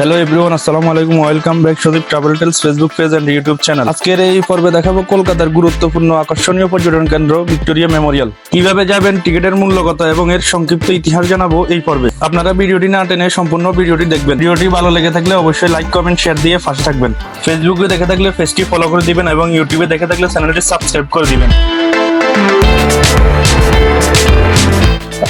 Hello everyone, আসসালামু আলাইকুম। Welcome back Sadip travel tales Facebook page and YouTube channel. আজকের এই পর্বে দেখাবো কলকাতার গুরুত্বপূর্ণ আকর্ষণীয় পর্যটন কেন্দ্র ভিক্টোরিয়া মেমোরিয়াল। কিভাবে যাবেন, টিকিটের মূল্য কত এবং এর সংক্ষিপ্ত ইতিহাস জানাবো এই পর্বে। আপনারা ভিডিওটি না টেনে সম্পূর্ণ ভিডিওটি দেখবেন। ভিডিওটি ভালো লেগে থাকলে অবশ্যই লাইক, কমেন্ট, শেয়ার দিয়ে পাশে থাকবেন। ফেসবুকে দেখে থাকলে পেজটি ফলো করে দিবেন এবং ইউটিউবে দেখে থাকলে চ্যানেলটি সাবস্ক্রাইব করে দিবেন।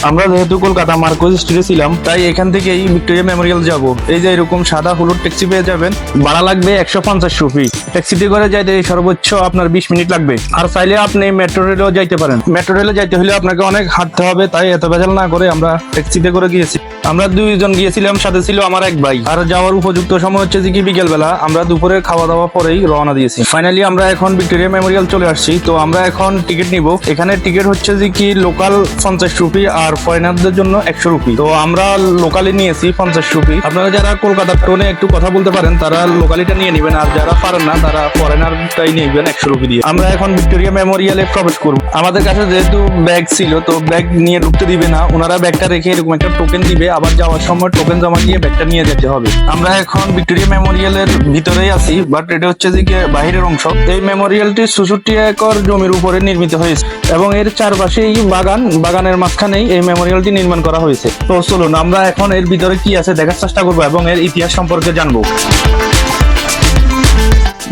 আমরা যেহেতু কলকাতা মার্কোজ স্ট্রিটে ছিলাম, তাই এখান থেকেই ভিক্টোরিয়া মেমোরিয়াল যাব। এই যে এরকম সাদা হলুদ ট্যাক্সি পেয়ে যাবেন, ভাড়া লাগবে 150 রুপি। ট্যাক্সিতে করে যাইতে সর্বোচ্চ আপনার 20 মিনিট লাগবে। আর চাইলে আপনি মেট্রো রেলেও যাইতে পারেন। মেট্রো রেলে যাইতে হলে আপনাকে অনেক হাঁটতে হবে, তাই এত ভেজাল না করে আমরা ট্যাক্সিতে করে গিয়েছি। আমরা দুইজন গিয়েছিলাম, সাথে ছিল আমার এক ভাই। আর যাওয়ার উপযুক্ত সময় হচ্ছে কি বিকেল বেলা। আমরা দুপুরে খাওয়া দাওয়া পরেই রওনা দিয়েছি। ফাইনালি আমরা এখন ভিক্টোরিয়া মেমোরিয়াল চলে আসছি। তো আমরা এখন টিকিট নিব। এখানে টিকিট হচ্ছে যে কি লোকাল 50 রুপি আর ফরেনারদের জন্য 100 রুপি। তো আমরা লোকালি নিয়েছি 50 রুপি। আপনারা যারা কলকাতার টোনে একটু কথা বলতে পারেন তারা লোকালিটা নিয়ে নেবেন, আর যারা পারেন না তারা ফরেনারটাই নেবেন 100 রুপি দিয়ে। আমরা এখন ভিক্টোরিয়া মেমোরিয়ালে প্রবেশ করব। আমাদের কাছে যেহেতু ব্যাগ ছিল, তো ব্যাগ নিয়ে ঢুকতে দিবে না। ওনারা ব্যাগটা রেখে এরকম একটা টোকেন দিবে, আবার যাওয়ার সময় টোকেন জমা দিয়ে ব্যাগটা নিয়ে যেতে হবে। আমরা এখন ভিক্টোরিয়া মেমোরিয়ালের ভিতরেই আছি, বাট এটা হচ্ছে যে বাহিরের অংশ। এই মেমোরিয়ালটি 66 একর জমির উপরে নির্মিত হয়েছে এবং এর চারপাশেই বাগানের মাঝখানেই এই মেমোরিয়ালটি নির্মাণ করা হয়েছে। তো চলুন আমরা এখন এর ভিতরে কি আছে দেখার চেষ্টা করবো এবং এর ইতিহাস সম্পর্কে জানবো।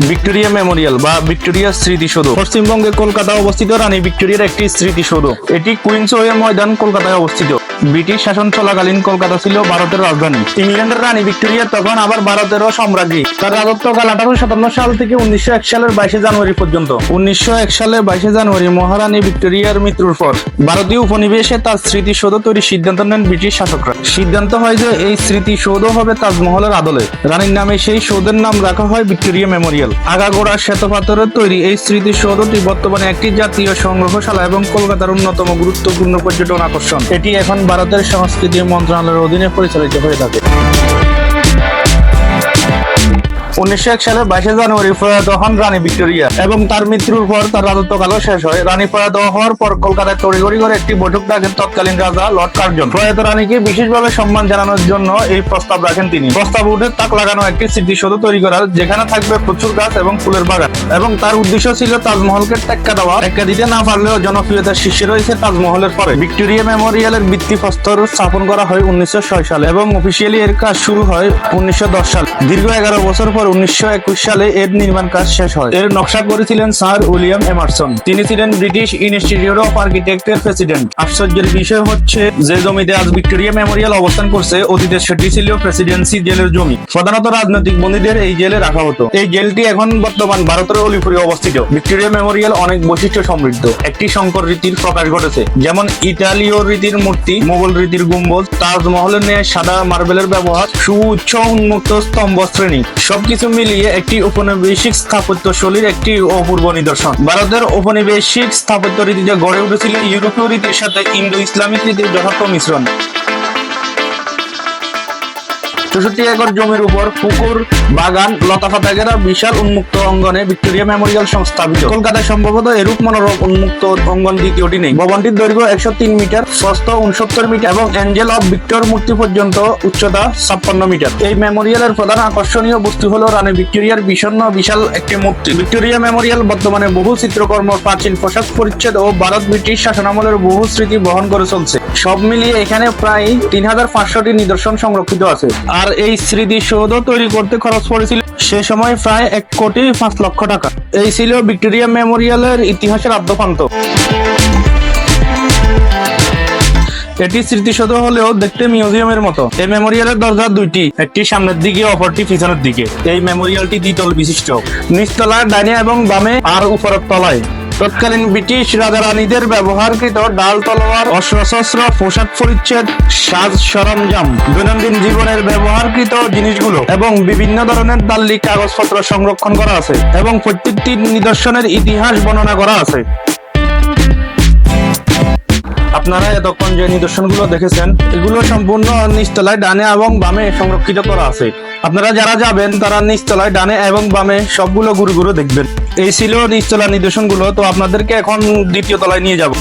ভিক্টোরিয়া মেমোরিয়াল বা ভিক্টোরিয়া স্মৃতিসৌধ পশ্চিমবঙ্গে কলকাতা অবস্থিত রানী ভিক্টোরিয়ার একটি স্মৃতিসৌধ। এটি কুইন্সওয়ে ময়দান, কলকাতায় অবস্থিত। ব্রিটিশ শাসন চলাকালীন কলকাতা ছিল ভারতের রাজধানী। ইংল্যান্ডের রানী ভিক্টোরিয়া তখন আবার ভারতেরও সম্রাজ্ঞী। তার রাজত্বকাল 1857 সাল থেকে 1901 সালের 22 জানুয়ারি পর্যন্ত। 1901 সালের 22 জানুয়ারি মহারানী ভিক্টোরিয়ার মৃত্যুর পর ভারতীয় উপনিবেশে তার স্মৃতিসৌধ তৈরির সিদ্ধান্ত নেন ব্রিটিশ শাসকরা। সিদ্ধান্ত হয় যে এই স্মৃতিসৌধ হবে তাজমহলের আদলে। রানীর নামে সেই সৌধের নাম রাখা হয় ভিক্টোরিয়া মেমোরিয়াল। আগাগোড়া শ্বেতপাথরের তৈরি এই স্মৃতিসৌধটি বর্তমানে একটি জাতীয় সংগ্রহশালা এবং কলকাতার অন্যতম গুরুত্বপূর্ণ পর্যটন আকর্ষণ। এটি এখন ভারতের সংস্কৃতি মন্ত্রণালয়ের অধীনে পরিচালিত হয়ে থাকে। 1901 সালের 22 জানুয়ারি প্রয়াত হন রানী ভিক্টোরিয়া এবং তার মৃত্যুর পর তার রাজত্বকালও শেষ হয়। রানী প্রয়াত হওয়ার পর কলকাতায় তড়িঘড়ি করে একটি বৈঠক ডাকেন তৎকালীন রাজা লর্ড কার্জন। প্রয়াত রানীকে বিশেষভাবে সম্মান জানানোর জন্য এই প্রস্তাব রাখেন তিনি। প্রস্তাব উঠে তাক লাগানো একটি স্মৃতিসৌধ তৈরি করার, যেখানে থাকবে প্রচুর গাছ এবং ফুলের বাগান। এবং তার উদ্দেশ্য ছিল তাজমহলকে টেক্কা দেওয়া। টেক্কা দিতে না পারলেও জনপ্রিয়তার শীর্ষে রয়েছে তাজমহলের পরে। ভিক্টোরিয়া মেমোরিয়ালের ভিত্তিপ্রস্তর স্থাপন করা হয় 1906 সালে এবং অফিসিয়ালি এর কাজ শুরু হয় 1910 সালে। দীর্ঘ 11 বছর পর 1921 সালে এর নির্মাণ কাজ শেষ হয়। এর নকশা করেছিলেন স্যার উইলিয়াম এমারসন। তিনি ছিলেন ব্রিটিশ ইনস্টিটিউট অফ আর্কিটেক্টের প্রেসিডেন্ট। আশ্চর্যের বিষয় হচ্ছে যে জমিতে আজ ভিক্টোরিয়া মেমোরিয়াল অবস্থান করছে, অতীতে সেটি ছিল প্রেসিডেন্সি জেলের জমি। প্রধানত রাজনৈতিক বন্দীদের এই জেলে রাখা হতো। এই জেলটি এখন বর্তমান ভারতের অলিপুরে অবস্থিত। ভিক্টোরিয়া মেমোরিয়াল অনেক বৈশিষ্ট্য সমৃদ্ধ। একটি সংকর রীতির প্রকাশ ঘটেছে, যেমন ইতালীয় রীতির মূর্তি, মোগল রীতির গম্বুজ, তাজমহলের ন্যায় সাদা মার্বেলের ব্যবহার, সুউচ্চ উন্মুক্ত স্তম্ভ শ্রেণী, সবকিছু মিলিয়ে একটি ঔপনিবেশিক স্থাপত্য শৈলীর একটি অপূর্ব নিদর্শন। ভারতের ঔপনিবেশিক স্থাপত্য রীতিতে গড়ে উঠেছিল ইউরোপীয় রীতির সাথে ইন্দো ইসলামিক রীতির যথার্থ মিশ্রণ। 64 একর জমির উপর পুকুর, বাগান, লতাপাতা ঘেরা বিশাল উন্মুক্ত অঙ্গনে ভিক্টোরিয়া মেমোরিয়াল সংস্থাপিত। কলকাতায় সম্ভবত এরূপ মনোরম উন্মুক্ত অঙ্গন দ্বিতীয়টি নেই। ভবনটির দৈর্ঘ্য 103 মিটার, প্রস্থ 69 মিটার এবং অ্যাঞ্জেল অফ ভিক্টর মূর্তি পর্যন্ত উচ্চতা 56 মিটার। এই মেমোরিয়ালের প্রধান আকর্ষণীয় বস্তু হলো রানী ভিক্টোরিয়ার বিশাল একটি মূর্তি। ভিক্টোরিয়া মেমোরিয়াল বর্তমানে বহু চিত্রকর্ম, প্রাচীন পোশাক পরিচ্ছদ ও ভারত ব্রিটিশ শাসনামলের বহু স্মৃতি বহন করে চলছে। সব মিলিয়ে এখানে প্রায় 3500টি নিদর্শন সংরক্ষিত আছে। আর এই স্মৃতিসৌধ তৈরি করতে খরচ পড়েছিল সে সময় প্রায় 1,05,00,000 টাকা। এই ছিল ভিক্টোরিয়া মেমোরিয়ালের ইতিহাসের আদ্যপ্রান্ত। এটি স্মৃতিসৌধ হলেও দেখতে মিউজিয়ামের মতো। এই মেমোরিয়ালের দরজা দুইটি, একটি সামনের দিকে, অপরটি পিছনের দিকে। এই মেমোরিয়ালটি দ্বিতল বিশিষ্ট। নিচতলায় ডাইনে এবং বামে আর উপরের তলায় তৎকালীন ব্রিটিশ রাজা রানীদের ব্যবহারকৃত ডাল, তলোয়ার, অস্ত্রশস্ত্র, পোশাক পরিচ্ছদ, সাজ সরঞ্জাম, দৈনন্দিন জীবনের ব্যবহারকৃত জিনিসগুলো এবং বিভিন্ন ধরনের দাল্লি কাগজপত্র সংরক্ষণ করা আছে এবং প্রত্যেকটি নিদর্শনের ইতিহাস বর্ণনা করা আছে। আপনারা এতক্ষণ যে নিদর্শনগুলো দেখেছেন, এগুলো সম্পূর্ণ নিচতলায় ডানে এবং বামে সংরক্ষিত করা আছে। আপনারা যারা যাবেন তারা নিচতলায় ডানে এবং বামে সবগুলো ঘুরে ঘুরে দেখবেন। এই ছিল নিচতলার নিদর্শনগুলো। তো আপনাদেরকে এখন দ্বিতীয় তলায় নিয়ে যাব।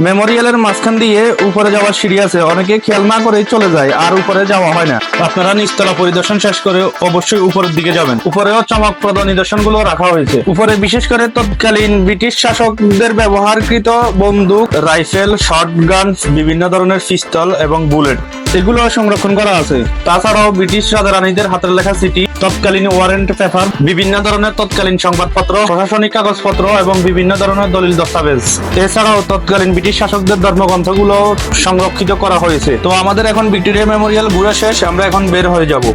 মেমোরিয়ালের মাঝখান দিয়ে উপরে যাওয়ার সিঁড়ি আছে, অনেকে খেয়াল না করে চলে যায় আর উপরে যাওয়া হয় না। আপনারা নিচতলা পরিদর্শন শেষ করে অবশ্যই উপরের দিকে যাবেন। উপরেও চমকপ্রদ নিদর্শনগুলো রাখা হয়েছে। উপরে বিশেষ করে তৎকালীন ব্রিটিশ শাসকদের ব্যবহারকৃত বন্দুক, রাইফেল, শটগান, বিভিন্ন ধরনের পিস্তল এবং বুলেট এগুলো সংরক্ষণ করা আছে। তাছাড়াও ব্রিটিশ রাজা রানীদের হাতের লেখা চিঠি, তৎকালীন ওয়ারেন্ট পেপার, বিভিন্ন ধরনের তৎকালীন সংবাদপত্র, প্রশাসনিক কাগজপত্র এবং বিভিন্ন ধরনের দলিল দস্তাবেজ। এছাড়াও তৎকালীন ব্রিটিশ শাসকদের ধর্মগ্রন্থগুলো সংরক্ষিত করা হয়েছে। তো আমাদের এখন ভিক্টোরিয়া মেমোরিয়াল ঘুরে শেষ, আমরা এখন বের হয়ে যাব।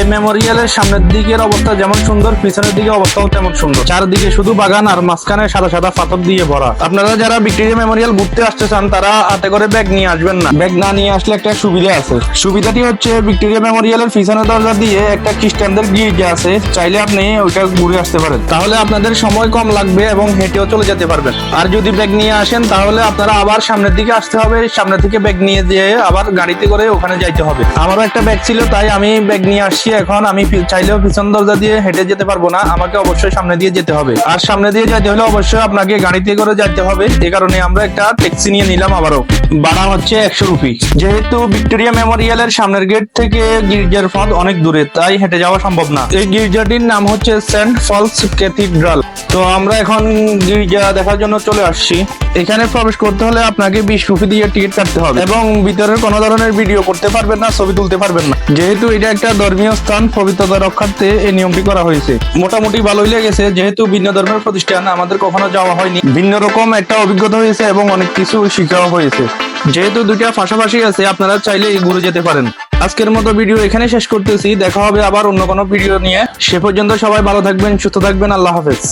এই মেমোরিয়ালের সামনের দিকের অবস্থা যেমন সুন্দর, পিছনের দিকে অবস্থাও তেমন সুন্দর। চারদিকে শুধু বাগান আর মাঝখানে সাদা সাদা পাথর দিয়ে ভরা। আপনারা যারা ভিক্টোরিয়া মেমোরিয়াল ঘুরতে আসতে চান তারা হাতে করে ব্যাগ নিয়ে আসবেন না। ব্যাগ না নিয়ে আসলে একটা সুবিধা আছে। সুবিধাটি হচ্ছে ভিক্টোরিয়া মেমোরিয়ালের পিছনের দরজা দিয়ে একটা খ্রিস্টানদের গির্জা আছে, চাইলে আপনি ওইটা ঘুরে আসতে পারেন। তাহলে আপনাদের সময় কম লাগবে এবং হেঁটেও চলে যেতে পারবেন। আর যদি ব্যাগ নিয়ে আসেন তাহলে আপনারা আবার সামনের দিকে আসতে হবে, সামনে থেকে ব্যাগ নিয়ে যেয়ে আবার গাড়িতে করে ওখানে যাইতে হবে। আমারও একটা ব্যাগ ছিল তাই আমি ব্যাগ নিয়ে আসছি। এখন আমি চাইলেও পিছন দরজা দিয়ে হেঁটে যেতে পারবো না, আমাকে অবশ্যই সামনে দিয়ে যেতে হবে। আর সামনে দিয়ে যেতে হলে অবশ্যই আপনাকে গাড়িতে করে যেতে হবে। এই কারণে আমরা একটা ট্যাক্সি নিয়ে নিলাম। আবারও ভাড়া হচ্ছে 100 রুপি। যেহেতু ভিক্টোরিয়া মেমোরিয়ালের সামনের গেট থেকে গির্জার পথ অনেক দূরে, তাই হেঁটে যাওয়া সম্ভব না। এই গির্জাটির নাম হচ্ছে সেন্ট পলস ক্যাথিড্রাল। তো আমরা এখন গির্জা দেখার জন্য চলে আসছি। এখানে প্রবেশ করতে হলে আপনাকে 20 রুপি দিয়ে টিকিট কাটতে হবে এবং ভিতরের কোনো ধরনের ভিডিও করতে পারবেন না, ছবি তুলতে পারবেন না। যেহেতু এটা একটা ধর্মীয় স্থান, পবিত্রতা রক্ষার্থে এই নিয়মটি করা হয়েছে। মোটামুটি ভালোই লেগেছে, যেহেতু ভিন্ন ধর্মের প্রতিষ্ঠান, আমাদের কখনো যাওয়া হয়নি। ভিন্ন রকম একটা অভিজ্ঞতা হয়েছে এবং অনেক কিছু শিখাও হয়েছে। যেহেতু দুইটা পাশাপাশি আছে, আপনারা চাইলে ঘুরে যেতে পারেন। আজকের মতো ভিডিও এখানে শেষ করতেছি। দেখা হবে আবার অন্য কোনো ভিডিও নিয়ে। সে পর্যন্ত সবাই ভালো থাকবেন, সুস্থ থাকবেন। আল্লাহ হাফেজ।